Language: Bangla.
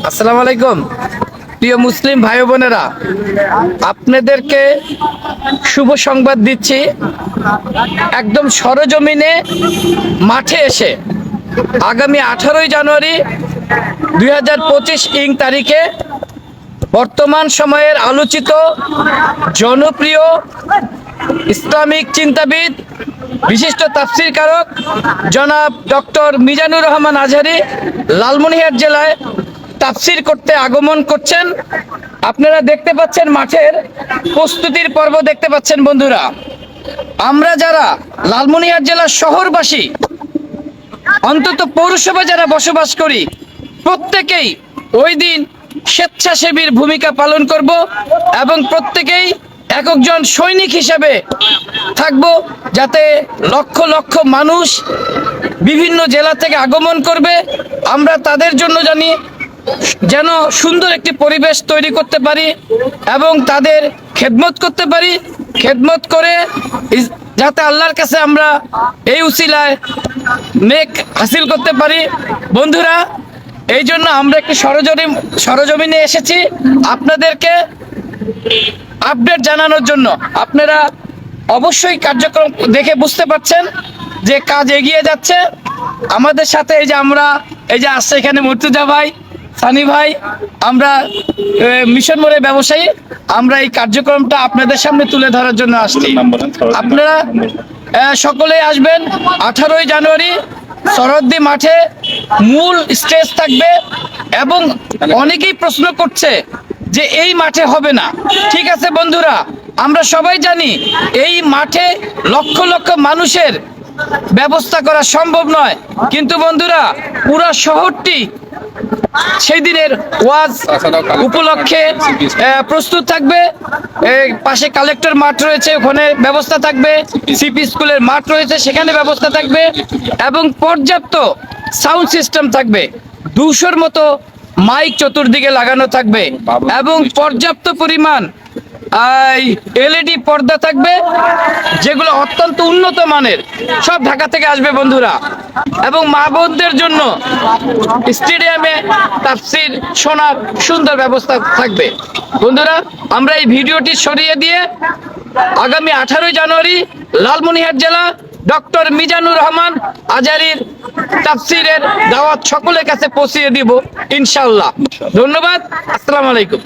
আসসালামু আলাইকুম প্রিয় মুসলিম ভাই বোনেরা, আপনাদেরকে শুভ সংবাদ দিচ্ছি। একদম সরজমিনে মাঠে এসে আগামী 18ই জানুয়ারি 2025 ইং তারিখে বর্তমান সময়ের আলোচিত জনপ্রিয় ইসলামিক চিন্তাবিদ, বিশিষ্ট তাফসীরকারক জনাব ডক্টর মিজানুর রহমান আজহারী লালমনিরহাট জেলায় তাফসীর করতে আগমন করছেন। আপনারা দেখতে পাচ্ছেন মাঠের প্রস্তুতির পর্ব দেখতে পাচ্ছেন। বন্ধুরা, আমরা যারা লালমনিরহাট জেলার শহরবাসী, অন্তত পৌরসভা যারা বসবাস করি, প্রত্যেকেই ওই দিন স্বেচ্ছাসেবীর ভূমিকা পালন করব এবং প্রত্যেকেই এক একজন সৈনিক হিসেবে থাকব, যাতে লক্ষ লক্ষ মানুষ বিভিন্ন জেলা থেকে আগমন করবে। আমরা তাদের জন্য যেন সুন্দর একটি পরিবেশ তৈরি করতে পারি এবং তাদের খেদমত করতে পারি, খেদমত করে যাতে আল্লাহর কাছে আমরা এই উসিলায় নেক হাসিল করতে পারি। বন্ধুরা, এই জন্য আমরা একটি সরজমিনে এসেছি আপনাদেরকে আপডেট জানানোর জন্য। আপনারা অবশ্যই কার্যক্রম দেখে বুঝতে পারছেন যে কাজ এগিয়ে যাচ্ছে। আমাদের সাথে এই যে আসছে এখানে মুর্তুজা ভাই, সানি ভাই, আমরা মিশন মোড়ে ব্যবসায়ী, আমরা এই কার্যক্রমটা আপনাদের সামনে তুলে ধরার জন্য আসছি। আপনারা সকলেই আসবেন 18ই জানুয়ারি সরদ্দি মাঠে। মূল স্টেজ থাকবে এবং অনেকেই প্রশ্ন করছে যে এই মাঠে হবে না। ঠিক আছে বন্ধুরা, আমরা সবাই জানি এই মাঠে লক্ষ লক্ষ মানুষের ব্যবস্থা করা সম্ভব নয়, কিন্তু বন্ধুরা পুরো শহরটি সেই দিনের ওয়াজ উপলক্ষে প্রস্তুত থাকবে। পাশে কালেক্টর মাঠ রয়েছে, ওখানে ব্যবস্থা থাকবে। সিপি স্কুলের মাঠ রয়েছে, সেখানে ব্যবস্থা থাকবে এবং পর্যাপ্ত সাউন্ড সিস্টেম থাকবে। 200-র মতো মাইক চতুর্দিকে লাগানো থাকবে এবং পর্যাপ্ত পরিমাণ এলইডি পর্দা থাকবে, যেগুলো অত্যন্ত উন্নত মানের, সব ঢাকা থেকে আসবে বন্ধুরা। এবং মা বোনদের জন্য স্টেডিয়ামে তাফসীর শোনার সুন্দর ব্যবস্থা থাকবে। বন্ধুরা, আমরা এই ভিডিওটি সরিয়ে দিয়ে আগামী 18ই জানুয়ারি লালমনিরহাট জেলা ডক্টর মিজানুর রহমান আজহারীর তাফসীরের দাওয়াত সকলের কাছে পৌঁছিয়ে দিব ইনশাআল্লাহ। ধন্যবাদ। আসসালামু আলাইকুম।